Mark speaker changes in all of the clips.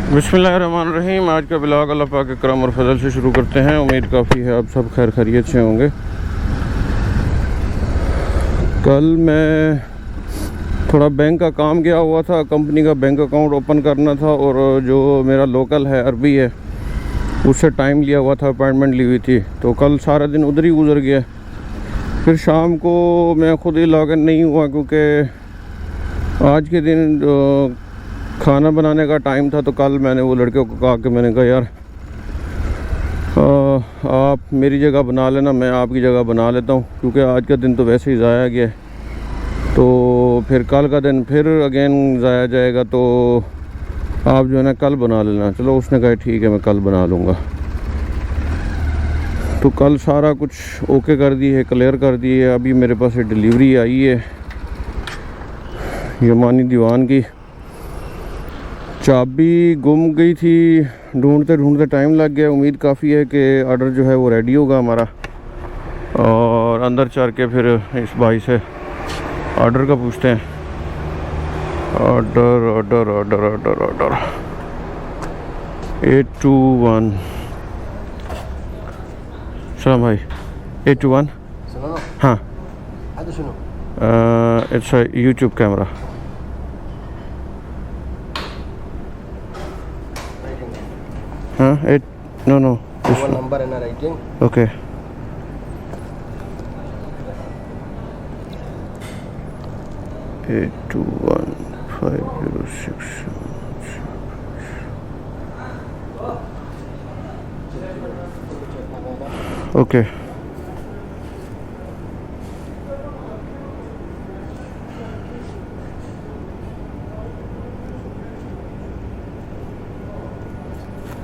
Speaker 1: बिस्मिल्लाहिर्रहमानिर्रहीम। आज का ब्लॉग अल्लाह पाक के करम और फजल से शुरू करते हैं। उम्मीद काफ़ी है आप सब खैर खैरियत से होंगे। कल मैं थोड़ा बैंक का काम गया हुआ था, कंपनी का बैंक अकाउंट ओपन करना था और जो मेरा लोकल है अरबी है उससे टाइम लिया हुआ था, अपॉइंटमेंट ली हुई थी, तो कल सारा दिन उधर ही गुजर गया। फिर शाम को मैं ख़ुद ही लॉगिन नहीं हुआ क्योंकि आज के दिन खाना बनाने का टाइम था। तो कल मैंने वो लड़के को कहा कि मैंने कहा यार आप मेरी जगह बना लेना, मैं आपकी जगह बना लेता हूँ क्योंकि आज का दिन तो वैसे ही ज़ाया गया है, तो फिर कल का दिन फिर अगेन ज़ाया जाएगा, तो आप जो है ना कल बना लेना। चलो उसने कहा ठीक है मैं कल बना लूँगा। तो कल सारा कुछ ओके कर दी है, क्लियर कर दी है। अभी मेरे पास एक डिलीवरी आई है यमानी दीवान की। चाबी गुम गई थी, ढूंढते ढूंढते टाइम लग गया। उम्मीद काफ़ी है कि ऑर्डर जो है वो रेडी होगा हमारा, और अंदर चल के फिर इस भाई से ऑर्डर का पूछते हैं। Order order order order order 821। सलाम भाई, 821। हाँ, इट्स अ यूट्यूब कैमरा। हाँ, 8 नो
Speaker 2: नंबर है ना writing.
Speaker 1: Okay. Eight 2 1 5 0 6 okay.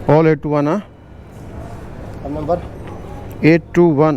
Speaker 1: All 821 हाँ,
Speaker 2: नंबर
Speaker 1: 821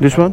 Speaker 1: दिस वन।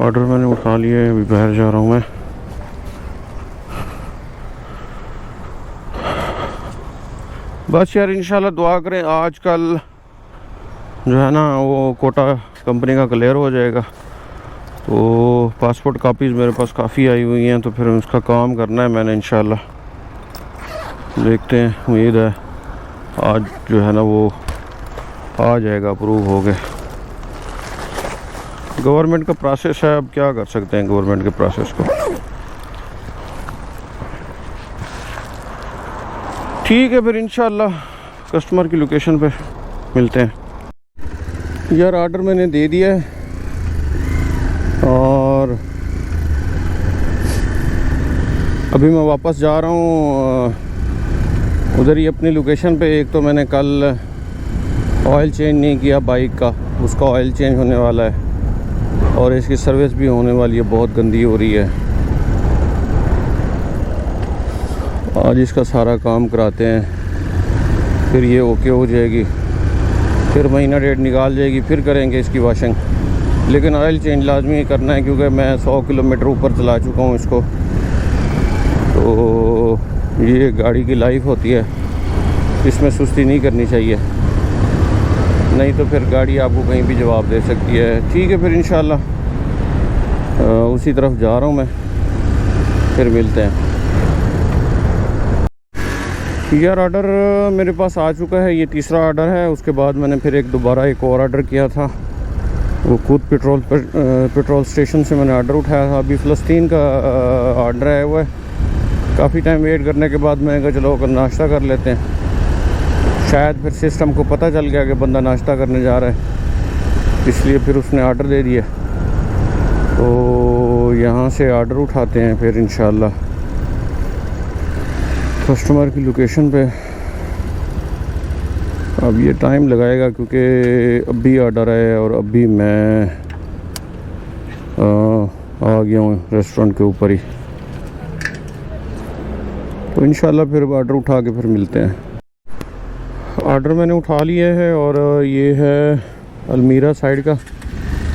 Speaker 1: ऑर्डर मैंने उठा लिए, अभी बाहर जा रहा हूँ मैं। बस यार इंशाल्लाह दुआ करें आज कल जो है ना वो कोटा कंपनी का क्लियर हो जाएगा। तो पासपोर्ट कापीज़ मेरे पास काफ़ी आई हुई हैं, तो फिर उसका काम करना है मैंने इंशाल्लाह। देखते हैं, उम्मीद है आज जो है ना वो आ जाएगा, अप्रूव हो गए। गवर्नमेंट का प्रोसेस है, अब क्या कर सकते हैं गवर्नमेंट के प्रोसेस को। ठीक है फिर इंशाल्लाह कस्टमर की लोकेशन पे मिलते हैं। यार ऑर्डर मैंने दे दिया है और अभी मैं वापस जा रहा हूँ उधर ही अपनी लोकेशन पे। एक तो मैंने कल ऑयल चेंज नहीं किया बाइक का, उसका ऑयल चेंज होने वाला है और इसकी सर्विस भी होने वाली है, बहुत गंदी हो रही है। आज इसका सारा काम कराते हैं, फिर ये ओके हो जाएगी, फिर महीना डेढ़ निकाल जाएगी, फिर करेंगे इसकी वॉशिंग। लेकिन ऑयल चेंज लाजमी करना है क्योंकि मैं 100 किलोमीटर ऊपर चला चुका हूँ इसको। तो ये गाड़ी की लाइफ होती है, इसमें सुस्ती नहीं करनी चाहिए, नहीं तो फिर गाड़ी आपको कहीं भी जवाब दे सकती है। ठीक है फिर इंशाल्लाह उसी तरफ जा रहा हूँ मैं, फिर मिलते हैं। यार ऑर्डर मेरे पास आ चुका है, ये तीसरा ऑर्डर है। उसके बाद मैंने फिर दोबारा एक और ऑर्डर किया था, वो खुद पेट्रोल स्टेशन से मैंने ऑर्डर उठाया था। अभी फ़लस्तीन का ऑर्डर आया हुआ है। काफ़ी टाइम वेट करने के बाद मैंने कहा चलो नाश्ता कर लेते हैं। शायद फिर सिस्टम को पता चल गया कि बंदा नाश्ता करने जा रहा है, इसलिए फिर उसने ऑर्डर दे दिया। तो यहाँ से ऑर्डर उठाते हैं फिर इंशाल्लाह कस्टमर की लोकेशन पे। अब ये टाइम लगाएगा क्योंकि अभी ऑर्डर है और अभी मैं आ गया हूँ रेस्टोरेंट के ऊपर ही। तो इंशाल्लाह फिर ऑर्डर उठा के फिर मिलते हैं। ऑर्डर मैंने उठा लिया है और ये है अलमीरा साइड का,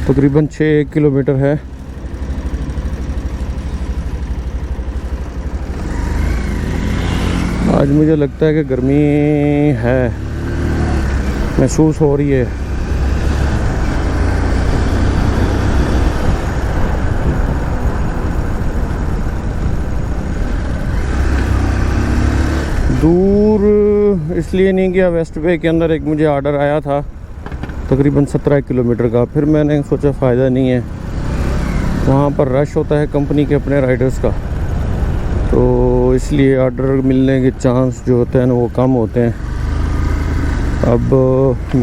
Speaker 1: तकरीबन 6 किलोमीटर है। आज मुझे लगता है कि गर्मी है, महसूस हो रही है। दूर इसलिए नहीं गया, वेस्ट वे के अंदर एक मुझे ऑर्डर आया था तकरीबन 17 किलोमीटर का। फिर मैंने सोचा फ़ायदा नहीं है, वहाँ पर रश होता है कंपनी के अपने राइडर्स का, तो इसलिए ऑर्डर मिलने के चांस जो होते हैं ना वो कम होते हैं। अब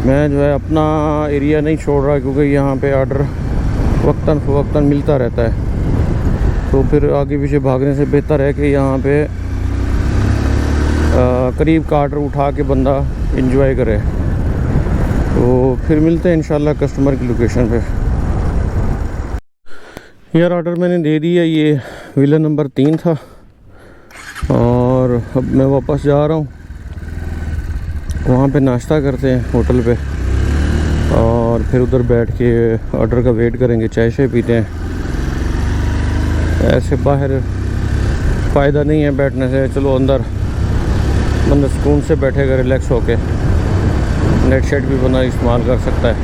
Speaker 1: मैं जो है अपना एरिया नहीं छोड़ रहा, क्योंकि यहाँ पे ऑर्डर वक्तन फ़वक्तन मिलता रहता है, तो फिर आगे पीछे भागने से बेहतर है कि यहाँ पे करीब का ऑर्डर उठा के बंदा एंजॉय करे। तो फिर मिलते हैं इंशाल्लाह कस्टमर की लोकेशन पे। यार ऑर्डर मैंने दे दिया, ये विला नंबर 3 था और अब मैं वापस जा रहा हूँ। वहाँ पे नाश्ता करते हैं होटल पे और फिर उधर बैठ के ऑर्डर का वेट करेंगे, चाय शाय पीते हैं। ऐसे बाहर फ़ायदा नहीं है बैठने से, चलो अंदर बंदा सुकून से बैठेगा, रिलैक्स होके नेट शेट भी बंदा इस्तेमाल कर सकता है।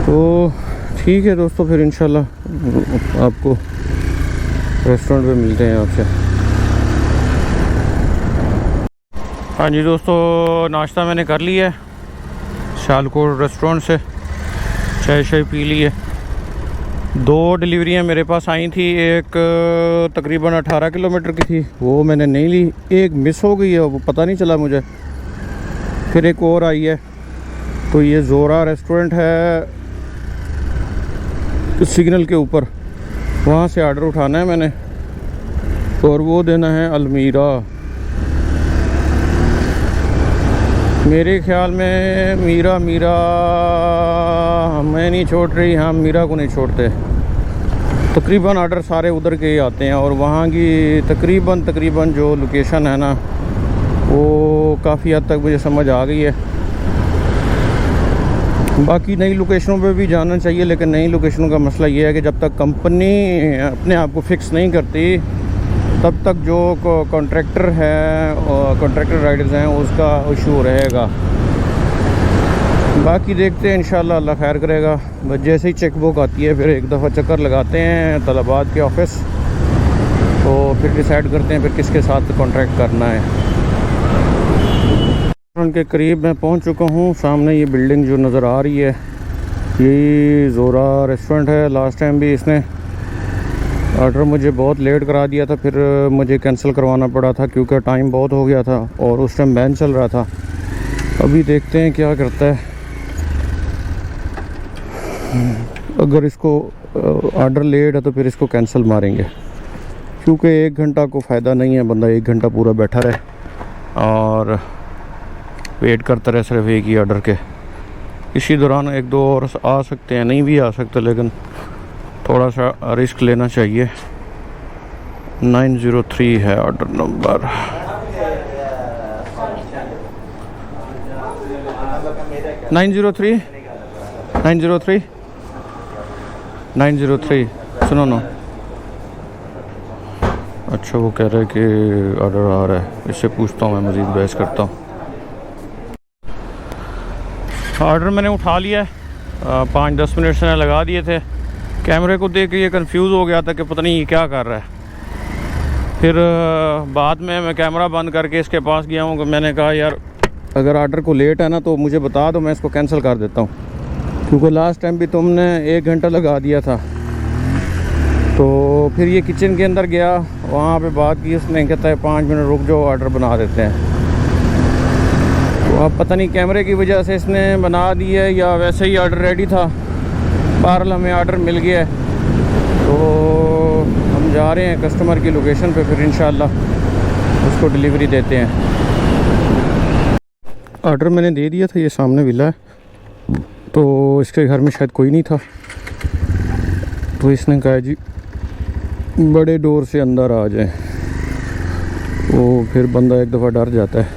Speaker 1: तो ठीक है दोस्तों, फिर इंशाल्लाह आपको रेस्टोरेंट पे मिलते हैं आपसे। हाँ जी दोस्तों, नाश्ता मैंने कर लिया है शालकोट रेस्टोरेंट से, चाय शाय पी ली है। 2 डिलीवरियाँ मेरे पास आई थी, एक तकरीबन 18 किलोमीटर की थी, वो मैंने नहीं ली, एक मिस हो गई है, वो पता नहीं चला मुझे। फिर एक और आई है, तो ये ज़ोरा रेस्टोरेंट है सिग्नल के ऊपर, वहाँ से ऑर्डर उठाना है मैंने और वो देना है अलमीरा। मेरे ख्याल में मीरा हमें नहीं छोड़ रही, हम मीरा को नहीं छोड़ते। तकरीबन ऑर्डर सारे उधर के ही आते हैं और वहाँ की तकरीबन जो लोकेशन है ना वो काफ़ी हद तक मुझे समझ आ गई है। बाकी नई लोकेशनों पे भी जाना चाहिए, लेकिन नई लोकेशनों का मसला ये है कि जब तक कंपनी अपने आप को फिक्स नहीं करती तब तक जो कॉन्ट्रैक्टर है और कॉन्ट्रैक्टर राइडर्स हैं उसका इशू रहेगा। बाकी देखते हैं इंशाल्लाह, अल्लाह खैर करेगा। बस जैसे ही चेक बुक आती है फिर एक दफ़ा चक्कर लगाते हैं तलबात के ऑफिस, तो फिर डिसाइड करते हैं फिर किसके साथ कॉन्ट्रैक्ट करना है। उनके करीब मैं पहुंच चुका हूं। सामने ये बिल्डिंग जो नज़र आ रही है ये ज़ोरा रेस्टोरेंट है। लास्ट टाइम भी इसने ऑर्डर मुझे बहुत लेट करा दिया था, फिर मुझे कैंसिल करवाना पड़ा था क्योंकि टाइम बहुत हो गया था और उस टाइम बैन चल रहा था। अभी देखते हैं क्या करता है। अगर इसको ऑर्डर लेट है तो फिर इसको कैंसिल मारेंगे, क्योंकि 1 घंटा को फ़ायदा नहीं है बंदा 1 घंटा पूरा बैठा रहे और वेट करता रहे सिर्फ एक ही ऑर्डर के। इसी दौरान 1-2 और आ सकते हैं, नहीं भी आ सकते, लेकिन थोड़ा सा रिस्क लेना चाहिए। 903 है order number. Nine zero three सुनो ना। अच्छा, वो कह रहे हैं कि ऑर्डर आ रहा है, इससे पूछता हूँ, मैं मज़ीद बहस करता हूँ। ऑर्डर मैंने उठा लिया है, 5-10 मिनट से लगा दिए थे। कैमरे को देख के ये कंफ्यूज हो गया था कि पता नहीं ये क्या कर रहा है। फिर बाद में मैं कैमरा बंद करके इसके पास गया हूँ। मैंने कहा यार अगर ऑर्डर को लेट है ना तो मुझे बता दो, मैं इसको कैंसिल कर देता हूँ, क्योंकि लास्ट टाइम भी तुमने 1 घंटा लगा दिया था। तो फिर ये किचन के अंदर गया, वहाँ पे बात की, उसने कहता है 5 मिनट रुक जाओ, ऑर्डर बना देते हैं। तो अब पता नहीं कैमरे की वजह से इसने बना दी है या वैसे ही ऑर्डर रेडी था। बहरहाल हमें ऑर्डर मिल गया है, तो हम जा रहे हैं कस्टमर की लोकेशन पे, फिर इंशाल्लाह उसको डिलीवरी देते हैं। ऑर्डर मैंने दे दिया था, ये सामने विला है, तो इसके घर में शायद कोई नहीं था, तो इसने कहा जी बड़े डोर से अंदर आ जाए। तो फिर बंदा एक दफ़ा डर जाता है।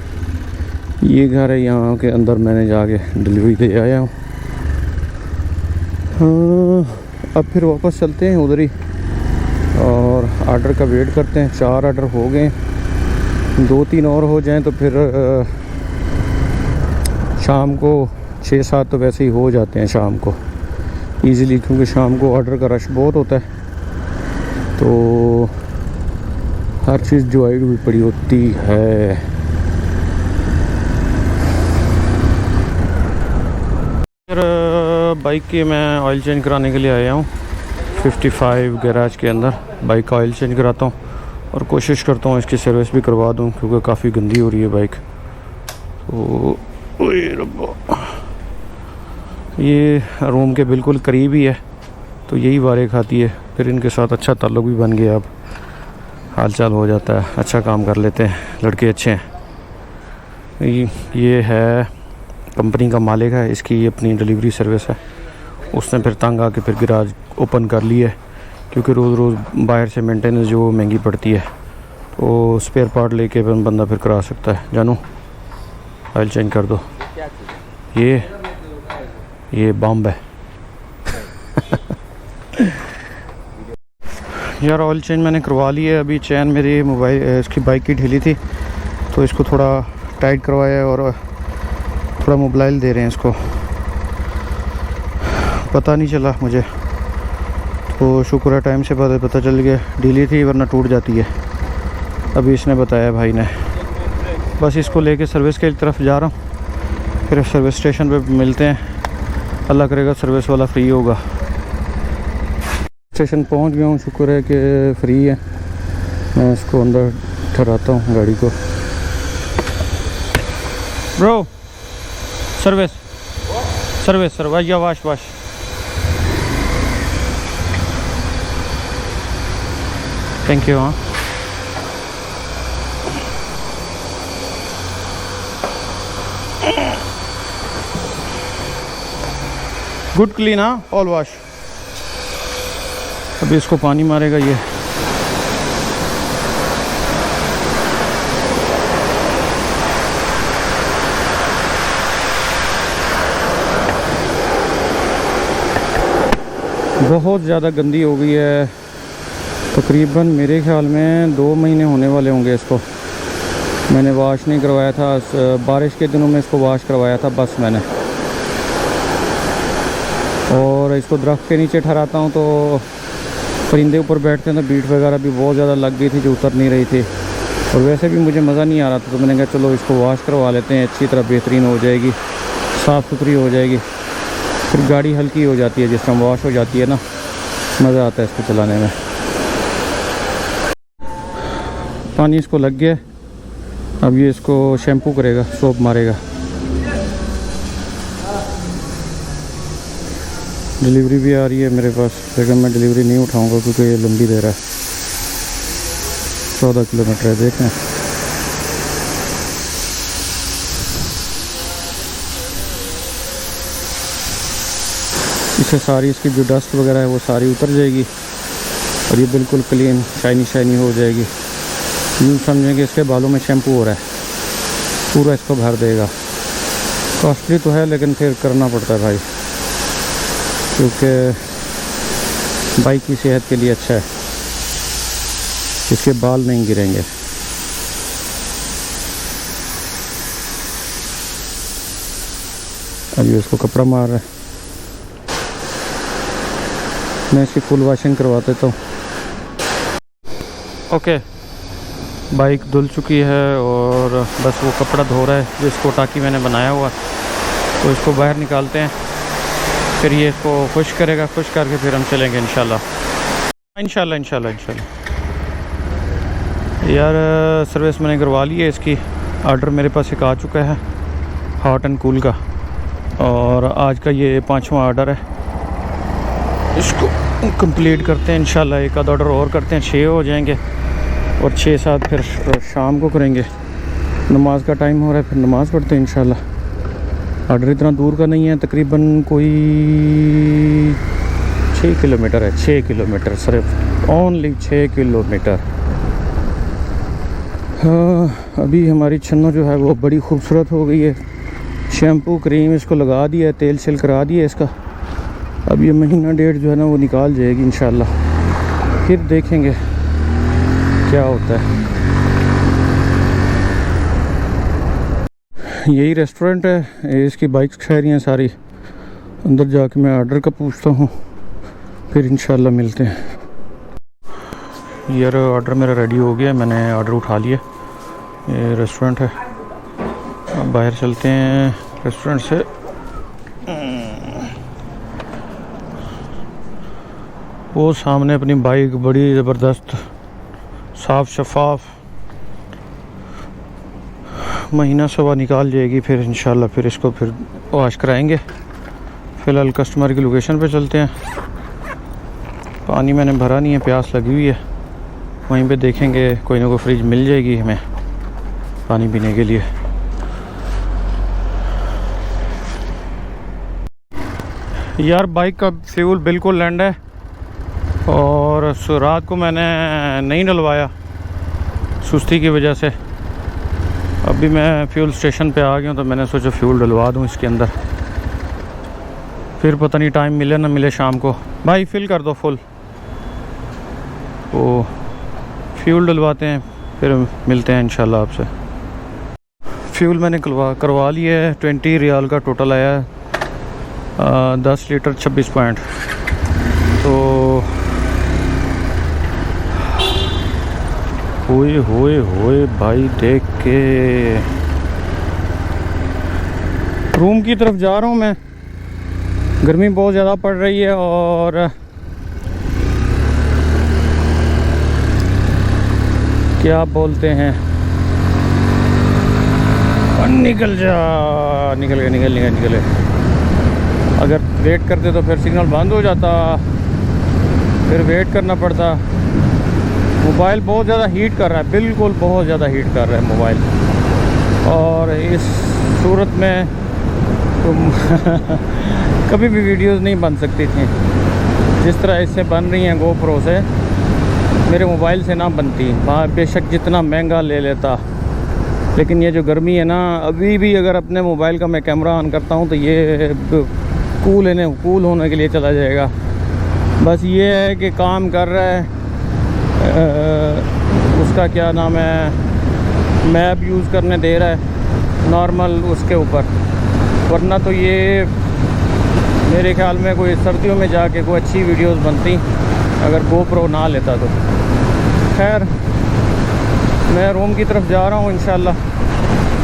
Speaker 1: ये घर है, यहाँ के अंदर मैंने जाके डिलीवरी दे आया हूँ। हाँ, अब फिर वापस चलते हैं उधर ही और ऑर्डर का वेट करते हैं। 4 ऑर्डर हो गए, 2-3 और हो जाएं तो फिर शाम को 6-7 तो वैसे ही हो जाते हैं शाम को ईज़िली, क्योंकि शाम को ऑर्डर का रश बहुत होता है, तो हर चीज़ डिवाइड हुई पड़ी होती है। फिर बाइक की मैं ऑयल चेंज कराने के लिए आया हूँ 55 गैराज के अंदर। बाइक का ऑयल चेंज कराता हूँ और कोशिश करता हूँ इसकी सर्विस भी करवा दूँ, क्योंकि काफ़ी गंदी हो रही है बाइक। तो ओए रब्बा, ये रूम के बिल्कुल करीब ही है, तो यही वारे खाती है। फिर इनके साथ अच्छा ताल्लुक़ भी बन गया, अब हालचाल हो जाता है, अच्छा काम कर लेते हैं, लड़के अच्छे हैं। ये है कंपनी का मालिक है, इसकी अपनी डिलीवरी सर्विस है। उसने फिर तंग आके फिर गैराज ओपन कर लिया है, क्योंकि रोज़ रोज़ बाहर से मेंटेनेंस जो महंगी पड़ती है, तो स्पेयर पार्ट लेके बंदा फिर करा सकता है। जानू ऑयल चेंज कर दो। ये बम्ब है यार। ऑयल चेंज मैंने करवा ली है। अभी चैन मेरी मोबाइल इसकी बाइक की ढीली थी, तो इसको थोड़ा टाइट करवाया है और थोड़ा मोबाइल दे रहे हैं इसको। पता नहीं चला मुझे, तो शुक्र है टाइम से पता चल गया। ढीली थी वरना टूट जाती है। अभी इसने बताया भाई ने। बस इसको लेके सर्विस की तरफ जा रहा हूँ, फिर सर्विस स्टेशन पे मिलते हैं। अल्लाह करेगा सर्विस वाला फ्री होगा। स्टेशन पहुंच गया हूँ, शुक्र है कि फ्री है। मैं इसको अंदर ठहराता हूँ गाड़ी को। ब्रो सर्विस या वाश थैंक यू। हाँ गुड क्लीन, हाँ ऑल वॉश। अभी इसको पानी मारेगा ये। बहुत ज़्यादा गंदी हो गई है। तकरीबन मेरे ख्याल में 2 महीने होने वाले होंगे इसको। मैंने वॉश नहीं करवाया था, बारिश के दिनों में इसको वॉश करवाया था बस मैंने। और इसको दरख्त के नीचे ठहराता हूँ, तो परिंदे ऊपर बैठते हैं, तो बीट वगैरह भी बहुत ज़्यादा लग गई थी जो उतर नहीं रही थी। और वैसे भी मुझे मज़ा नहीं आ रहा था, तो मैंने कहा चलो इसको वॉश करवा लेते हैं, अच्छी तरह बेहतरीन हो जाएगी, साफ़ सुथरी हो जाएगी। फिर गाड़ी हल्की हो जाती है, जिस टाइम वॉश हो जाती है ना, मज़ा आता है इसको चलाने में। पानी इसको लग गया। अब ये इसको शैम्पू करेगा, सोप मारेगा। डिलीवरी भी आ रही है मेरे पास, लेकिन मैं डिलीवरी नहीं उठाऊंगा क्योंकि ये लंबी दे रहा है। 14 किलोमीटर है, देखें। इससे सारी इसकी जो डस्ट वगैरह है वो सारी उतर जाएगी और ये बिल्कुल क्लीन शाइनी हो जाएगी। यूँ समझें कि इसके बालों में शैम्पू हो रहा है, पूरा इसको भर देगा। कॉस्टली तो है, लेकिन फिर करना पड़ता है भाई, क्योंकि बाइक की सेहत के लिए अच्छा है, इसके बाल नहीं गिरेंगे। अभी उसको कपड़ा मार रहा है, मैं इसकी फुल वॉशिंग करवा देता हूँ। ओके, बाइक धुल चुकी है और बस वो कपड़ा धो रहा है जिसको टाकी मैंने बनाया हुआ, तो इसको बाहर निकालते हैं, फिर ये इसको खुश करेगा। खुश करके फिर हम चलेंगे इंशाल्लाह। यार सर्विस मैंने करवा ली है इसकी। ऑर्डर मेरे पास एक आ चुका है हॉट एंड कूल का, और आज का ये 5वां ऑर्डर है। इसको कंप्लीट करते हैं इंशाल्लाह। एक आध ऑर्डर और करते हैं, 6 हो जाएंगे, और 6-7 फिर शाम को करेंगे। नमाज का टाइम हो रहा है, फिर नमाज़ पढ़ते हैं इंशाल्लाह। ऑर्डर इतना दूर का नहीं है, तकरीबन कोई 6 किलोमीटर है। 6 किलोमीटर, सिर्फ ओनली 6 किलोमीटर। हाँ, अभी हमारी छन्नो जो है वो बड़ी खूबसूरत हो गई है। शैम्पू क्रीम इसको लगा दिया है, तेल शेल करा दिया इसका। अब ये महीना डेढ़ जो है ना वो निकाल जाएगी इंशाल्लाह, फिर देखेंगे क्या होता है। यही रेस्टोरेंट है, ये इसकी बाइक्स ठहरी हैं सारी। अंदर जाके मैं ऑर्डर का पूछता हूँ, फिर इंशाल्लाह मिलते हैं। यार ऑर्डर मेरा रेडी हो गया, मैंने ऑर्डर उठा लिया। ये रेस्टोरेंट है, अब बाहर चलते हैं रेस्टोरेंट से। वो सामने अपनी बाइक बड़ी ज़बरदस्त साफ़ शफाफ महीना सवा निकाल जाएगी, फिर इंशाल्लाह फिर इसको फिर वॉश कराएंगे। फ़िलहाल कस्टमर की लोकेशन पे चलते हैं। पानी मैंने भरा नहीं है, प्यास लगी हुई है। वहीं पे देखेंगे कोई ना कोई फ्रिज मिल जाएगी हमें पानी पीने के लिए। यार बाइक का फ्यूल बिल्कुल लैंड है और रात को मैंने नहीं डलवाया सुस्ती की वजह से। अभी मैं फ्यूल स्टेशन पे आ गया हूँ तो मैंने सोचा फ्यूल डलवा दूँ इसके अंदर, फिर पता नहीं टाइम मिले ना मिले शाम को। भाई फिल कर दो फुल, तो फ्यूल डलवाते हैं फिर मिलते हैं इंशाल्लाह आपसे। फ्यूल मैंने करवा लिया है, 20 रियाल का टोटल आया है, 10 लीटर 26 पॉइंट। तो होए होए होए भाई, देख के रूम की तरफ जा रहा हूँ मैं। गर्मी बहुत ज़्यादा पड़ रही है और क्या बोलते हैं, निकल जा, निकल गए। अगर वेट करते तो फिर सिग्नल बंद हो जाता, फिर वेट करना पड़ता। मोबाइल बहुत ज़्यादा हीट कर रहा है, बिल्कुल बहुत ज़्यादा हीट कर रहा है मोबाइल। और इस सूरत में तुम कभी भी वीडियोस नहीं बन सकती थी जिस तरह इससे बन रही हैं GoPro से, मेरे मोबाइल से ना बनती। वहाँ बेशक जितना महंगा ले लेता, लेकिन ये जो गर्मी है ना, अभी भी अगर अपने मोबाइल का मैं कैमरा ऑन करता हूँ तो ये कूल होने के लिए चला जाएगा। बस ये है कि काम कर रहा है, उसका क्या नाम है, मैप यूज़ करने दे रहा है नॉर्मल उसके ऊपर। वरना तो ये मेरे ख्याल में कोई सर्दियों में जाके कोई अच्छी वीडियोस बनती अगर GoPro ना लेता तो। खैर मैं रूम की तरफ जा रहा हूँ, इंशाल्लाह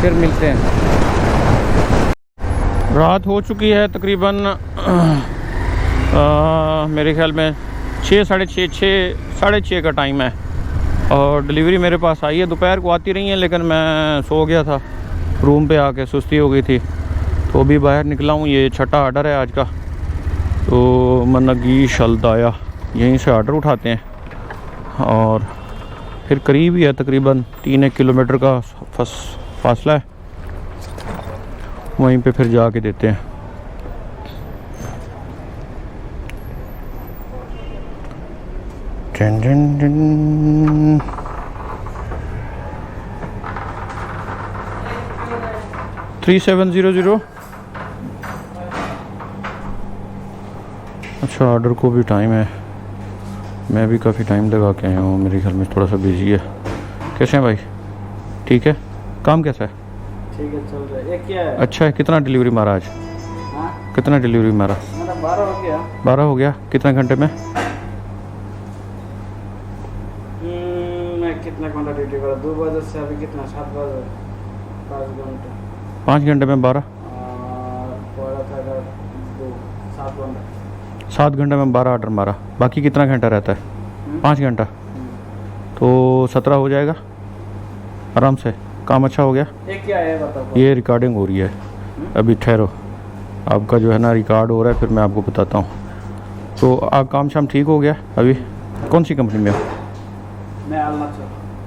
Speaker 1: फिर मिलते हैं। रात हो चुकी है तकरीबन मेरे ख्याल में 6 साढ़े छः का टाइम है और डिलीवरी मेरे पास आई है। दोपहर को आती रही है लेकिन मैं सो गया था, रूम पे आके सुस्ती हो गई थी, तो अभी बाहर निकला हूँ। ये छठा ऑर्डर है आज का, तो मनगी शलदाया यहीं से ऑर्डर उठाते हैं और फिर करीब ही है, तकरीबन 3-1 किलोमीटर का फासला है, वहीं पे फिर जाके देते हैं। Done done done. थ्री 700। अच्छा ऑर्डर को भी टाइम है, मैं भी काफ़ी टाइम लगा के आया हूँ, मेरे ख्याल में थोड़ा सा बिजी है। कैसे हैं भाई, ठीक है? काम कैसा है?
Speaker 2: ठीक है, चल रहा है। ये क्या है?
Speaker 1: अच्छा है। कितना डिलीवरी मारा आज?
Speaker 2: हाँ?
Speaker 1: कितना डिलीवरी मारा?
Speaker 2: 12 हो गया।
Speaker 1: 12 हो गया। कितने घंटे में?
Speaker 2: मैं कितना घंटा ड्यूटी करा? 2 बजे से अभी कितना, 7 बजे, 5 घंटे।
Speaker 1: 5 घंटे में 12?
Speaker 2: पड़ा था 7 घंटा।
Speaker 1: 7 घंटे में 12 ऑर्डर मारा। बाकी कितना घंटा रहता है? 5 घंटा, तो 17 हो जाएगा आराम से। काम अच्छा हो गया।
Speaker 2: ये क्या है बताओ?
Speaker 1: ये रिकॉर्डिंग हो रही है, अभी ठहरो, आपका जो है ना रिकॉर्ड हो रहा है, फिर मैं आपको बताता हूँ। तो आप काम शाम ठीक हो गया? अभी कौन सी कंपनी में हो?
Speaker 2: मैं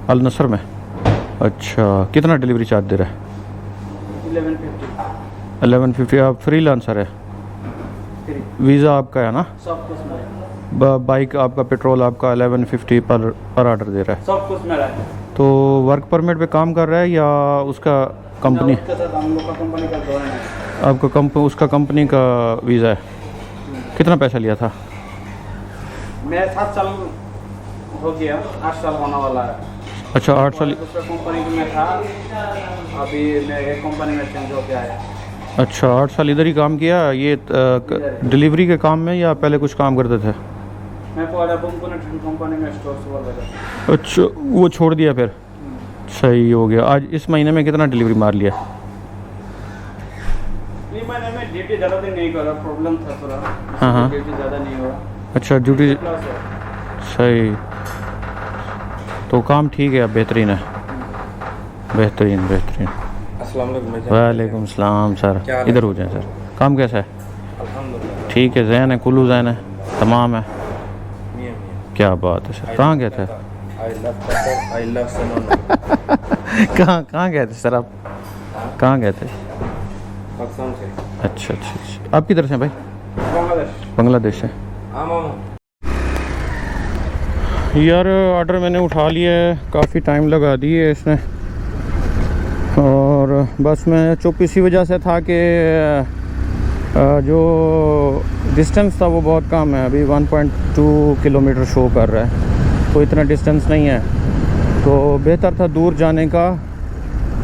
Speaker 1: अल नसर में। अच्छा, कितना डिलीवरी चार्ज दे रहा है? 1150। आप फ्रीलांसर है? वीज़ा आपका है ना?
Speaker 2: सब कुछ मेरा।
Speaker 1: बाइक आपका, पेट्रोल आपका 1150 पर ऑर्डर दे रहा है।
Speaker 2: सब कुछ मेरा है।
Speaker 1: तो वर्क परमिट पे काम कर रहा है या उसका कंपनी?
Speaker 2: हम लोग का कंपनी का दौरा है।
Speaker 1: आपका उसका कंपनी का वीज़ा है? कितना पैसा लिया था?
Speaker 2: मैं 7 साल हो गया, 8 साल होने वाला है।
Speaker 1: अच्छा 8 साल।
Speaker 2: दूसरा कंपनी में था, अभी मैं एक कंपनी में चेंज होके आया।
Speaker 1: अच्छा 8 साल इधर ही काम किया ये डिलीवरी के काम में, या पहले कुछ काम करते थे?
Speaker 2: मैं पहले कंपनी में स्टोर सुपरवाइजर था।
Speaker 1: अच्छा वो छोड़ दिया फिर? सही हो गया। आज इस महीने में कितना डिलीवरी मार लिया?
Speaker 2: नहीं, मैंने मैं ड्यूटी ज़्यादा दिन नहीं करा, प्रॉब्लम था थोड़ा।
Speaker 1: हाँ हाँ।
Speaker 2: ड्यूटी ज़्यादा नहीं हुआ।
Speaker 1: अच्छा ड्यूटी
Speaker 2: प्लस है।
Speaker 1: सही, तो काम ठीक है, अब बेहतरीन है। बेहतरीन बेहतरीन।
Speaker 3: अस्सलाम वालेकुम।
Speaker 1: वालेकुम सलाम सर,
Speaker 3: क्या हाल है?
Speaker 1: इधर हो जाए सर। काम कैसा है?
Speaker 3: अल्हम्दुलिल्लाह।
Speaker 1: ठीक है, जैन है, कुल्लू जैन है, तमाम है।
Speaker 3: मियां मियां।
Speaker 1: क्या बात है सर, कहाँ गए थे?
Speaker 3: I love Qatar, I love Sanon.
Speaker 1: कहाँ गए थे सर आप? कहाँ गए थे?
Speaker 3: पाकिस्तान से।
Speaker 1: अच्छा अच्छा अच्छा, आप किधर से हैं भाई?
Speaker 2: बांग्लादेश।
Speaker 1: बांग्लादेश से।
Speaker 3: हाँ मामा।
Speaker 1: यार ऑर्डर मैंने उठा लिया है, काफ़ी टाइम लगा दी है इसने, और बस मैं चुप इसी वजह से था कि जो डिस्टेंस था वो बहुत कम है। अभी 1.2 किलोमीटर शो कर रहा है, तो इतना डिस्टेंस नहीं है, तो बेहतर था दूर जाने का।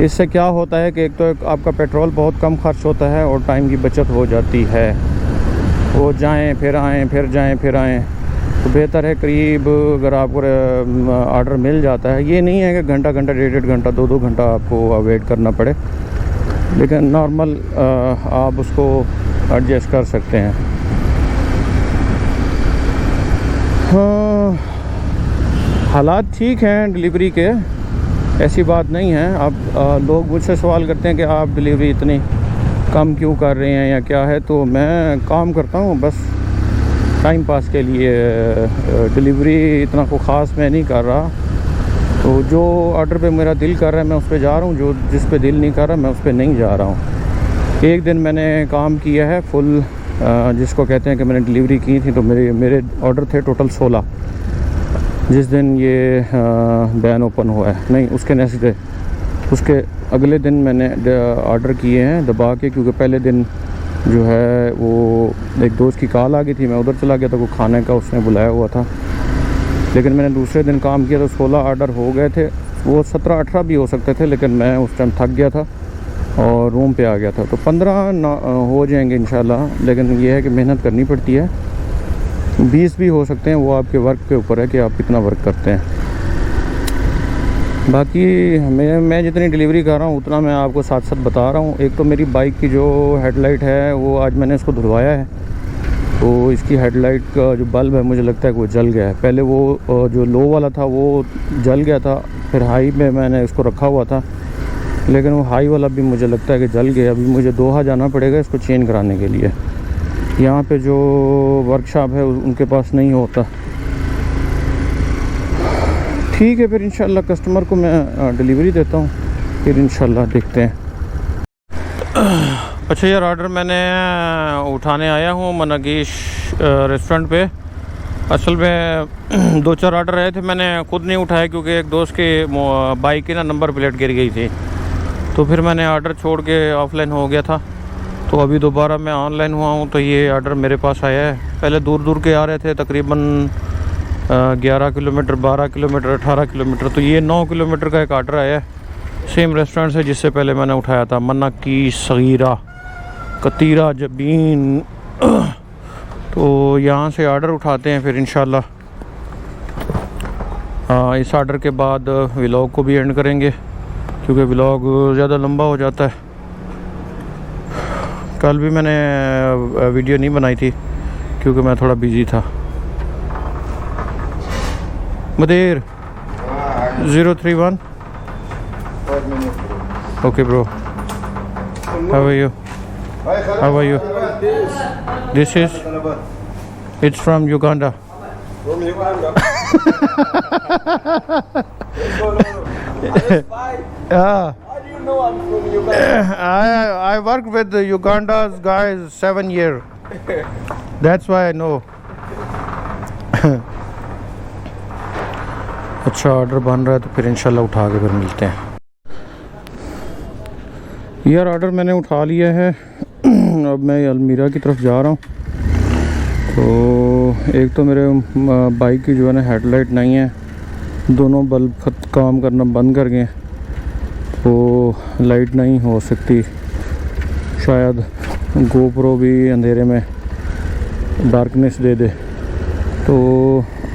Speaker 1: इससे क्या होता है कि एक तो आपका पेट्रोल बहुत कम खर्च होता है और टाइम की बचत हो जाती है। वो जाएं फिर आएँ, फिर जाएं फिर आएँ, तो बेहतर है करीब अगर आपको ऑर्डर मिल जाता है। ये नहीं है कि घंटा घंटा, डेढ़ घंटा, 2 घंटा आपको वेट करना पड़े, लेकिन नॉर्मल आप उसको एडजस्ट कर सकते हैं। हाँ, हालात ठीक हैं डिलीवरी के, ऐसी बात नहीं है। अब लोग मुझसे सवाल करते हैं कि आप डिलीवरी इतनी कम क्यों कर रहे हैं या क्या है, तो मैं काम करता हूँ बस टाइम पास के लिए। डिलीवरी इतना को ख़ास मैं नहीं कर रहा, तो जो ऑर्डर पे मेरा दिल कर रहा है मैं उस पर जा रहा हूँ, जो जिस पे दिल नहीं कर रहा मैं उस पर नहीं जा रहा हूँ। एक दिन मैंने काम किया है फुल, जिसको कहते हैं कि मैंने डिलीवरी की थी, तो मेरे ऑर्डर थे टोटल 16। जिस दिन ये बैन ओपन हुआ है, नहीं उसके नेक्स्ट डे, उसके अगले दिन मैंने ऑर्डर किए हैं दबा के, क्योंकि पहले दिन जो है वो एक दोस्त की कॉल आ गई थी, मैं उधर चला गया था, वो खाने का उसने बुलाया हुआ था। लेकिन मैंने दूसरे दिन काम किया तो 16 ऑर्डर हो गए थे। वो 17-18 भी हो सकते थे, लेकिन मैं उस टाइम थक गया था और रूम पे आ गया था। तो 15 हो जाएंगे इंशाल्लाह, लेकिन ये है कि मेहनत करनी पड़ती है। 20 भी हो सकते हैं, वो आपके वर्क के ऊपर है कि आप कितना वर्क करते हैं। बाकी मैं जितनी डिलीवरी कर रहा हूँ उतना मैं आपको साथ साथ बता रहा हूँ। एक तो मेरी बाइक की जो हेडलाइट है वो आज मैंने इसको धुलवाया है, तो इसकी हेडलाइट का जो बल्ब है मुझे लगता है कि वो जल गया है। पहले वो जो लो वाला था वो जल गया था, फिर हाई में मैंने इसको रखा हुआ था, लेकिन वो हाई वाला भी मुझे लगता है कि जल गया। अभी मुझे दोहा जाना पड़ेगा इसको चेंज कराने के लिए। यहाँ पे जो वर्कशॉप है उनके पास नहीं होता। ठीक है, फिर इंशाल्लाह कस्टमर को मैं डिलीवरी देता हूँ, फिर इंशाल्लाह देखते हैं। अच्छा यार, ऑर्डर मैंने उठाने आया हूँ मनागीश रेस्टोरेंट पे। असल में 2-4 ऑर्डर रहे थे, मैंने खुद नहीं उठाया क्योंकि एक दोस्त के बाइक की ना नंबर प्लेट गिर गई थी, तो फिर मैंने ऑर्डर छोड़ के ऑफलाइन हो गया था। तो अभी दोबारा मैं ऑनलाइन हुआ हूँ, तो ये ऑर्डर मेरे पास आया है। पहले दूर दूर के आ रहे थे, तकरीबन 11 किलोमीटर, 12 किलोमीटर, 18 किलोमीटर। तो ये 9 किलोमीटर का एक ऑर्डर आया है सेम रेस्टोरेंट से जिससे पहले मैंने उठाया था, मन्ना की सगीरा कतीरा जबीन। तो यहाँ से ऑर्डर उठाते हैं, फिर इंशाल्लाह इस ऑर्डर के बाद व्लॉग को भी एंड करेंगे, क्योंकि व्लॉग ज़्यादा लंबा हो जाता है। कल भी मैंने वीडियो नहीं बनाई थी क्योंकि मैं थोड़ा बिजी था। मदेर 031। Okay bro, how are you? How are you? This is, it's from Uganda.
Speaker 3: From Uganda.
Speaker 1: Yeah.
Speaker 3: How do you know I'm from Uganda?
Speaker 1: I worked with the Uganda's guys 7 years. That's why I know. अच्छा order बन रहा है, तो फिर इंशाल्लाह उठा के फिर मिलते हैं। यार ऑर्डर मैंने उठा लिया है, अब मैं अलमीरा की तरफ जा रहा हूँ। तो एक तो मेरे बाइक की जो है ना हेडलाइट नहीं है, दोनों बल्ब काम करना बंद कर गए, तो लाइट नहीं हो सकती। शायद गोप्रो भी अंधेरे में डार्कनेस दे दे। तो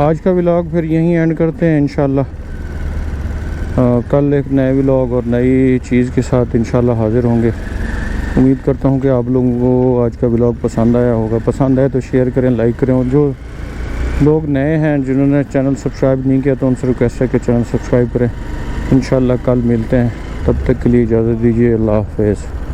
Speaker 1: आज का व्लॉग फिर यहीं एंड करते हैं इंशाल्लाह। कल एक नए व्लॉग और नई चीज़ के साथ इंशाल्लाह हाज़िर होंगे। उम्मीद करता हूँ कि आप लोगों को आज का व्लॉग पसंद आया होगा। पसंद आए तो शेयर करें, लाइक करें, और जो लोग नए हैं जिन्होंने चैनल सब्सक्राइब नहीं किया तो उनसे रिक्वेस्ट है कि चैनल सब्सक्राइब करें। इंशाल्लाह कल मिलते हैं, तब तक के लिए इजाज़त दीजिए। अल्लाह हाफ़िज़।